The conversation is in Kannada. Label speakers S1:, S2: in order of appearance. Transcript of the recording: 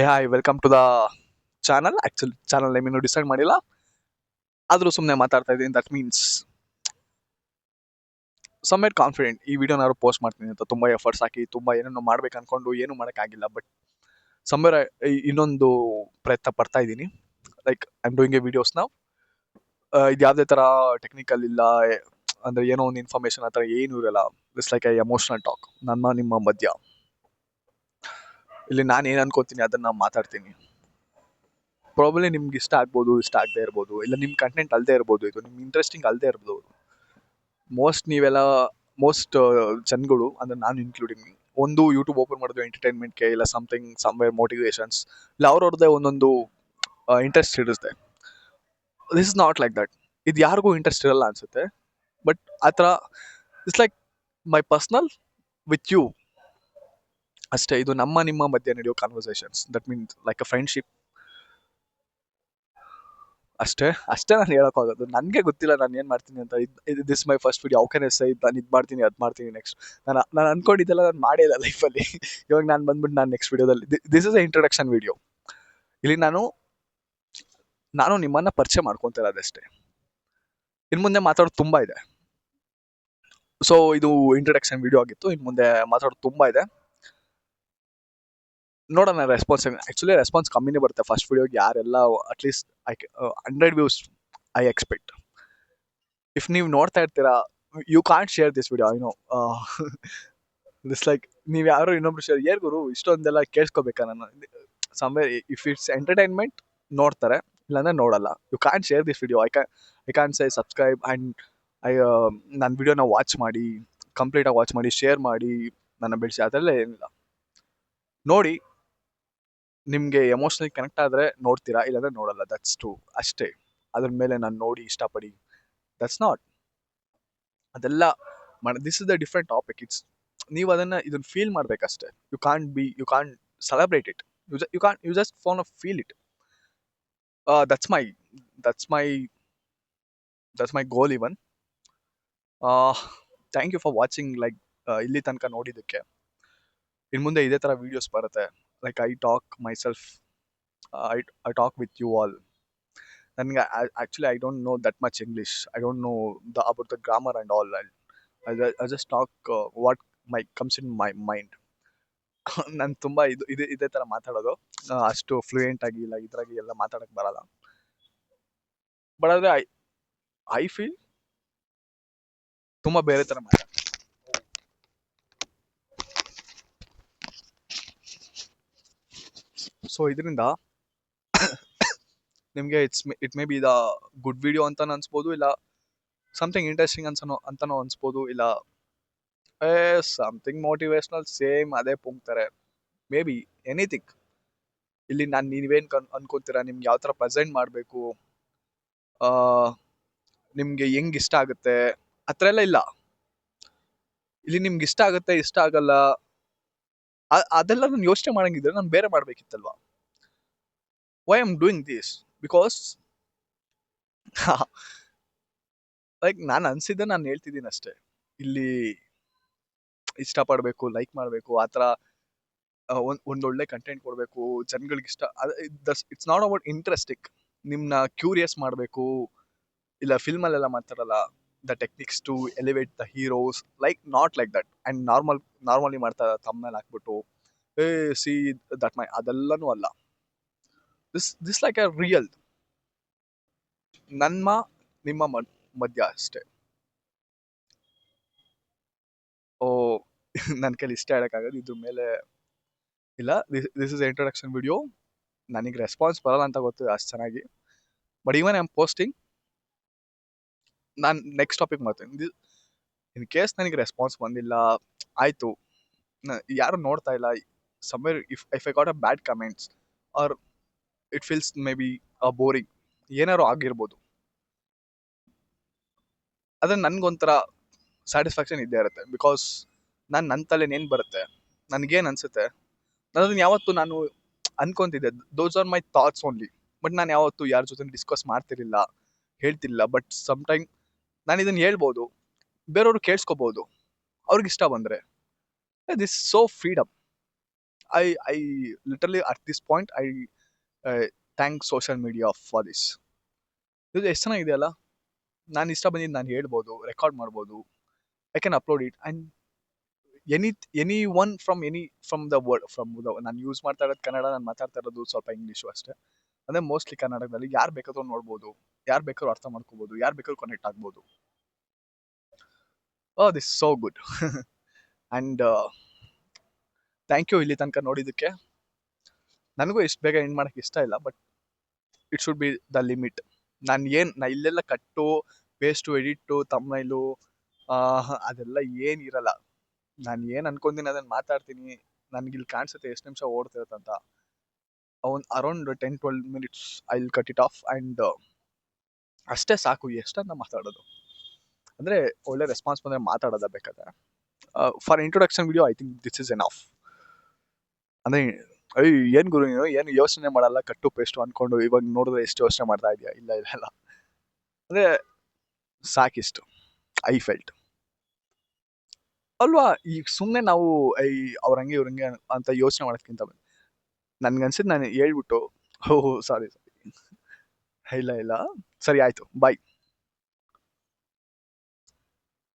S1: Hi welcome to the channel. Actually channel name ಇನ್ನೂ ಡಿಸೈಡ್ ಮಾಡಿಲ್ಲ, ಆದರೂ ಸುಮ್ಮನೆ ಮಾತಾಡ್ತಾ ಇದ್ದೀನಿ. ದಟ್ ಮೀನ್ಸ್ ಸಮ್ವೇರ್ ಕಾನ್ಫಿಡೆಂಟ್ ಈ ವಿಡಿಯೋನಾದ್ರು ಪೋಸ್ಟ್ ಮಾಡ್ತೀನಿ ಅಂತ ತುಂಬ ಎಫರ್ಟ್ಸ್ ಹಾಕಿ ತುಂಬ ಏನೇನೋ ಮಾಡ್ಬೇಕು ಅನ್ಕೊಂಡು ಏನು ಮಾಡೋಕ್ಕಾಗಿಲ್ಲ. ಬಟ್ ಸಮ್ವೇರ್ ಇನ್ನೊಂದು ಪ್ರಯತ್ನ ಪಡ್ತಾ ಇದ್ದೀನಿ. Like I am doing A videos ನಾವು. ಇದು ಯಾವುದೇ ಥರ ಟೆಕ್ನಿಕಲ್ ಇಲ್ಲ, ಅಂದರೆ ಏನೋ ಒಂದು ಇನ್ಫಾರ್ಮೇಷನ್ ಆ ಥರ ಏನೂ ಇರಲ್ಲ. It's like A emotional talk, ನನ್ನ ನಿಮ್ಮ ಮಧ್ಯ. ಇಲ್ಲಿ ನಾನು ಏನು ಅನ್ಕೋತೀನಿ ಅದನ್ನು ಮಾತಾಡ್ತೀನಿ. ಪ್ರಾಬಬ್ಲಿ ನಿಮ್ಗೆ ಇಷ್ಟ ಆಗ್ಬೋದು, ಇಷ್ಟ ಆಗದೆ ಇರ್ಬೋದು, ಇಲ್ಲ ನಿಮ್ಮ ಕಂಟೆಂಟ್ ಅಲ್ಲದೆ ಇರ್ಬೋದು, ಇದು ನಿಮ್ಗೆ ಇಂಟ್ರೆಸ್ಟಿಂಗ್ ಅಲ್ಲದೆ ಇರ್ಬೋದು. ನೀವೆಲ್ಲ ಮೋಸ್ಟ್ ಜನಗಳು, ಅಂದರೆ ನಾನು ಇನ್ಕ್ಲೂಡಿಂಗ್, ಒಂದು ಯೂಟ್ಯೂಬ್ ಓಪನ್ ಮಾಡೋದು ಎಂಟರ್ಟೈನ್ಮೆಂಟ್ಗೆ, ಇಲ್ಲ ಸಮಥಿಂಗ್ ಸಮ್ವೇರ್ ಮೋಟಿವೇಶನ್ಸ್, ಇಲ್ಲ ಅವ್ರವ್ರದ್ದೇ ಒಂದೊಂದು ಇಂಟ್ರೆಸ್ಟ್ ಇರುತ್ತೆ. This is not like that. ಇದು ಯಾರಿಗೂ ಇಂಟ್ರೆಸ್ಟ್ ಇರಲ್ಲ ಅನ್ಸುತ್ತೆ. ಬಟ್ ಆ ಥರ it's like my personal with you ಅಷ್ಟೇ. ಇದು ನಮ್ಮ ನಿಮ್ಮ ಮಧ್ಯೆ ನಡೆಯೋ conversations. That means like a friendship ಅಷ್ಟೇ. ಅಷ್ಟೇ ನಾನು ಹೇಳೋಕ್ಕಾಗೋದು. ನನಗೆ ಗೊತ್ತಿಲ್ಲ ನಾನು ಏನು ಮಾಡ್ತೀನಿ ಅಂತ. This my first video. How can I say ನಾನು ಇದು ಮಾಡ್ತೀನಿ ಅದು ಮಾಡ್ತೀನಿ ನೆಕ್ಸ್ಟ್. ನಾನು ಅನ್ಕೊಂಡಿದ್ದೆಲ್ಲ ನಾನು ಮಾಡೇ ಇಲ್ಲ ಲೈಫಲ್ಲಿ. ಇವಾಗ ನಾನು ಬಂದ್ಬಿಟ್ಟು ನಾನು ನೆಕ್ಸ್ಟ್ ವಿಡಿಯೋದಲ್ಲಿ this is A introduction video. ಇಲ್ಲಿ ನಾನು ನಿಮ್ಮನ್ನು ಪರಿಚಯ ಮಾಡ್ಕೊತಿರೋದಷ್ಟೇ. ಇನ್ನು ಮುಂದೆ ಮಾತಾಡೋದು ತುಂಬ ಇದೆ. ಸೊ ಇದು ಇಂಟ್ರೊಡಕ್ಷನ್ ವಿಡಿಯೋ ಆಗಿತ್ತು. ಇನ್ನು ಮುಂದೆ ಮಾತಾಡೋದು ತುಂಬ ಇದೆ. ನೋಡೋಣ ರೆಸ್ಪಾನ್ಸ್. ಆ್ಯಕ್ಚುಲಿ ರೆಸ್ಪಾನ್ಸ್ ಕಮ್ಮಿನೇ ಬರುತ್ತೆ ಫಸ್ಟ್ ವಿಡಿಯೋಗೆ. ಯಾರೆಲ್ಲ at least 100 views I expect. If ನೀವು ನೋಡ್ತಾ ಇರ್ತೀರಾ, you can't share this video. I know this like ನೀವು ಯಾರು ಇನ್ನೊಬ್ರು ಶೇರ್ ಏರ್ ಗುರು ಇಷ್ಟೊಂದೆಲ್ಲ ಕೇಳಿಸ್ಕೋಬೇಕಾ ನಾನು. ಸಮ್ವೇರ್ ಇಫ್ ಇಟ್ಸ್ ಎಂಟರ್ಟೈನ್ಮೆಂಟ್ ನೋಡ್ತಾರೆ, ಇಲ್ಲಾಂದ್ರೆ ನೋಡಲ್ಲ. You can't share this video. I can't say subscribe and ನನ್ನ ವಿಡಿಯೋನ ವಾಚ್ ಮಾಡಿ, ಕಂಪ್ಲೀಟಾಗಿ ವಾಚ್ ಮಾಡಿ, ಶೇರ್ ಮಾಡಿ, ನನ್ನ ಬೆಳೆಸಿ. ಅದೆಲ್ಲ ಏನಿಲ್ಲ. ನೋಡಿ, ನಿಮಗೆ ಎಮೋಷ್ನಲಿ ಕನೆಕ್ಟ್ ಆದರೆ ನೋಡ್ತೀರಾ, ಇಲ್ಲಾಂದ್ರೆ ನೋಡಲ್ಲ. ದಟ್ಸ್ ಟ್ರೂ ಅಷ್ಟೇ. ಅದ್ರ ಮೇಲೆ ನಾನು ನೋಡಿ ಇಷ್ಟಪಡಿ ದಟ್ಸ್ ನಾಟ್. ಅದೆಲ್ಲ this is the different topic. ನೀವು ಇದನ್ನ ಫೀಲ್ ಮಾಡ್ಬೇಕಷ್ಟೇ. You can't celebrate it. You just fun feel it. That's my that's my that's my goal even. Thank you for watching. Like ಇಲ್ಲಿ ತನಕ ನೋಡಿದ್ದಕ್ಕೆ. ಇನ್ನು ಮುಂದೆ ಇದೇ ಥರ ವೀಡಿಯೋಸ್ ಬರುತ್ತೆ. Like I talk myself, I talk with you all. ನನಗೆ actually I don't know that much English. I don't know about the grammar and all. I just talk what comes in my mind. ನಾನು ತುಂಬ ಇದೇ ಥರ ಮಾತಾಡೋದು. ಅಷ್ಟು ಫ್ಲೂಯೆಂಟ್ ಆಗಿ ಇಲ್ಲ ಇದ್ರಾಗಿ ಎಲ್ಲ ಮಾತಾಡೋಕ್ಕೆ ಬರಲ್ಲ. ಬಟ್ ಆದರೆ ಐ ಫೀಲ್ ತುಂಬ ಬೇರೆ ಥರ ಮಾತಾಡ್ತೀನಿ. ಸೊ ಇದರಿಂದ ನಿಮಗೆ it may be the good video ಅಂತ ಅನ್ಸ್ಬೋದು, ಇಲ್ಲ ಸಮಥಿಂಗ್ ಇಂಟ್ರೆಸ್ಟಿಂಗ್ ಅಂತನೋ ಅನ್ಸ್ಬೋದು, ಇಲ್ಲ ಸಮಥಿಂಗ್ ಮೋಟಿವೇಶ್ನಲ್ ಸೇಮ್ ಅದೇ ಪುಂಕ್ತಾರೆ. May be anything. ಇಲ್ಲಿ ನಾನು ನೀವೇನು ಅನ್ಕೋತೀರಾ, ನಿಮ್ಗೆ ಯಾವ ಥರ ಪ್ರೆಸೆಂಟ್ ಮಾಡಬೇಕು, ನಿಮಗೆ ಹೆಂಗೆ ಇಷ್ಟ ಆಗುತ್ತೆ ಆ ಥರ ಎಲ್ಲ ಇಲ್ಲ. ಇಲ್ಲಿ ನಿಮ್ಗೆ ಇಷ್ಟ ಆಗುತ್ತೆ, ಇಷ್ಟ ಆಗಲ್ಲ, ಅದೆಲ್ಲ ನಾನು ಯೋಚನೆ ಮಾಡಂಗಿದ್ರೆ ನಾನು ಬೇರೆ ಮಾಡಬೇಕಿತ್ತಲ್ವಾ. Why am doing this because like ನಾನು ಅನ್ಸಿದ್ದೆ ನಾನು ಹೇಳ್ತಿದ್ದೀನಿ ಅಷ್ಟೇ. ಇಲ್ಲಿ ಇಷ್ಟಪಡಬೇಕು, ಲೈಕ್ ಮಾಡಬೇಕು, ಆ ಥರ ಒಂದೊಳ್ಳೆ ಕಂಟೆಂಟ್ ಕೊಡಬೇಕು, ಜನಗಳಿಗೆ ಇಷ್ಟ. It's not about interesting. ನಿಮ್ಮನ್ನ ಕ್ಯೂರಿಯಸ್ ಮಾಡಬೇಕು. ಇಲ್ಲ ಫಿಲ್ಮಲ್ಲೆಲ್ಲ ಮಾಡ್ತಾರಲ್ಲ, the techniques to elevate the heroes, like not like that. And normally ಮಾಡ್ತಾರೆ ತಮ್ಮಲ್ಲಿ ಹಾಕ್ಬಿಟ್ಟು ಸಿ ದಟ್ ಮೈ, ಅದೆಲ್ಲನೂ ಅಲ್ಲ. ದಿಸ್ ಲೈಕ್ ಎ ರಿಯಲ್ ನಮ್ಮ ನಿಮ್ಮ ಮಧ್ಯ ಅಷ್ಟೇ. ಓ ನನ್ನ ಕೈಲಿ ಇಷ್ಟ ಹೇಳೋಕ್ಕಾಗೋದು ಇದ್ರ ಮೇಲೆ ಇಲ್ಲ. This is introduction video. ನನಗೆ ರೆಸ್ಪಾನ್ಸ್ ಬರಲ್ಲ ಅಂತ ಗೊತ್ತು ಅಷ್ಟು ಚೆನ್ನಾಗಿ. But even I am posting. ನಾನು ನೆಕ್ಸ್ಟ್ ಟಾಪಿಕ್ ಮಾಡ್ತೀನಿ. ಇನ್ ಕೇಸ್ ನನಗೆ ರೆಸ್ಪಾನ್ಸ್ ಬಂದಿಲ್ಲ, ಆಯಿತು, ಯಾರು ನೋಡ್ತಾ ಇಲ್ಲ, somewhere if I got a bad comments or it feels maybe boring, ಏನಾರು ಆಗಿರ್ಬೋದು, ಆದರೆ ನನಗೊಂಥರ ಸ್ಯಾಟಿಸ್ಫ್ಯಾಕ್ಷನ್ ಇದ್ದೇ ಇರುತ್ತೆ. ಬಿಕಾಸ್ ನನ್ನ ತಲೆನೇನು ಬರುತ್ತೆ, ನನಗೇನು ಅನಿಸುತ್ತೆ, ಅದನ್ನು ಯಾವತ್ತು ನಾನು ಅನ್ಕೊತಿದ್ದೆ. Those are my thoughts only. But ನಾನು ಯಾವತ್ತು ಯಾರ ಜೊತೆ ಡಿಸ್ಕಸ್ ಮಾಡ್ತಿರಲಿಲ್ಲ, ಹೇಳ್ತಿರ್ಲಿಲ್ಲ. ಬಟ್ ಸಮ್ಟೈಮ್ ನಾನು ಇದನ್ನು ಹೇಳ್ಬೋದು, ಬೇರೆಯವರು ಕೇಳಿಸ್ಕೋಬೋದು, ಅವ್ರಿಗೆ ಇಷ್ಟ ಬಂದರೆ this so freedom. I literally at this point I thank social media for this. ಇದು ಎಷ್ಟು ಚೆನ್ನಾಗಿದೆಯಲ್ಲ. ನಾನು ಇಷ್ಟ ಬಂದಿದ್ದು ನಾನು ಹೇಳ್ಬೋದು, ರೆಕಾರ್ಡ್ ಮಾಡ್ಬೋದು, I can upload it and any any one from the world ನಾನು ಯೂಸ್ ಮಾಡ್ತಾ ಇರೋದು ಕನ್ನಡ, ನಾನು ಮಾತಾಡ್ತಾ ಇರೋದು ಸ್ವಲ್ಪ ಇಂಗ್ಲೀಷು ಅಷ್ಟೇ. ಅಂದರೆ ಮೋಸ್ಟ್ಲಿ ಕನ್ನಡದಲ್ಲಿ ಯಾರು ಬೇಕಾದ್ರೂ ನೋಡ್ಬೋದು, ಯಾರು ಬೇಕಾದ್ರೂ ಅರ್ಥ ಮಾಡ್ಕೋಬೋದು, ಯಾರು ಬೇಕಾದ್ರೂ ಕನೆಕ್ಟ್ ಆಗ್ಬೋದು. This so good. And thank you ಇಲ್ಲಿ ತನಕ ನೋಡಿದ್ದಕ್ಕೆ. ನನಗೂ ಇಷ್ಟು ಬೇಗ ಎಂಡ್ ಮಾಡೋಕ್ಕೆ ಇಷ್ಟ ಇಲ್ಲ, but it should be the limit. ನಾ ಇಲ್ಲೆಲ್ಲ ಕಟ್ಟು ಪೇಸ್ಟು ಎಡಿಟು ತಮ್ನೈಲು ಅದೆಲ್ಲ ಏನಿರಲ್ಲ. ನಾನು ಏನು ಅನ್ಕೊಂತೀನಿ ಅದನ್ನು ಮಾತಾಡ್ತೀನಿ. ನನಗಿಲ್ಲಿ ಕಾಣಿಸುತ್ತೆ ಎಷ್ಟು ನಿಮಿಷ ಓಡ್ತಿರುತ್ತಂತ. Around 10-12 minutes I will cut it off and ಅಷ್ಟೇ ಸಾಕು. ಎಷ್ಟಂತ ಮಾತಾಡೋದು ಅಂದರೆ ಒಳ್ಳೆ ರೆಸ್ಪಾನ್ಸ್ ಬಂದರೆ ಮಾತಾಡೋದ ಬೇಕಾದ್ರೆ. For introduction video I think this is enough. ಅಂದರೆ ಏನು ಗುರು ನೀನು ಏನು ಯೋಚನೆ ಮಾಡಲ್ಲ, ಕಟ್ಟು ಪೇಸ್ಟು ಅಂದ್ಕೊಂಡು ಇವಾಗ ನೋಡಿದ್ರೆ ಎಷ್ಟು ಯೋಚನೆ ಮಾಡ್ತಾ ಇದೆಯಾ? ಇಲ್ಲ ಇಲ್ಲ ಇಲ್ಲ, ಅಂದರೆ ಸಾಕಿಷ್ಟು ಐ ಫೆಲ್ಟ್ ಅಲ್ವಾ. ಈಗ ಸುಮ್ಮನೆ ನಾವು ಅವ್ರಂಗೆ ಇವ್ರಂಗೆ ಅಂತ ಯೋಚನೆ ಮಾಡೋದ್ಕಿಂತ ನನ್ಗನ್ಸಿದ್ದು ನಾನು ಹೇಳ್ಬಿಟ್ಟು ಸಾರಿ ಇಲ್ಲ ಇಲ್ಲ ಸರಿ ಆಯಿತು ಬಾಯ್.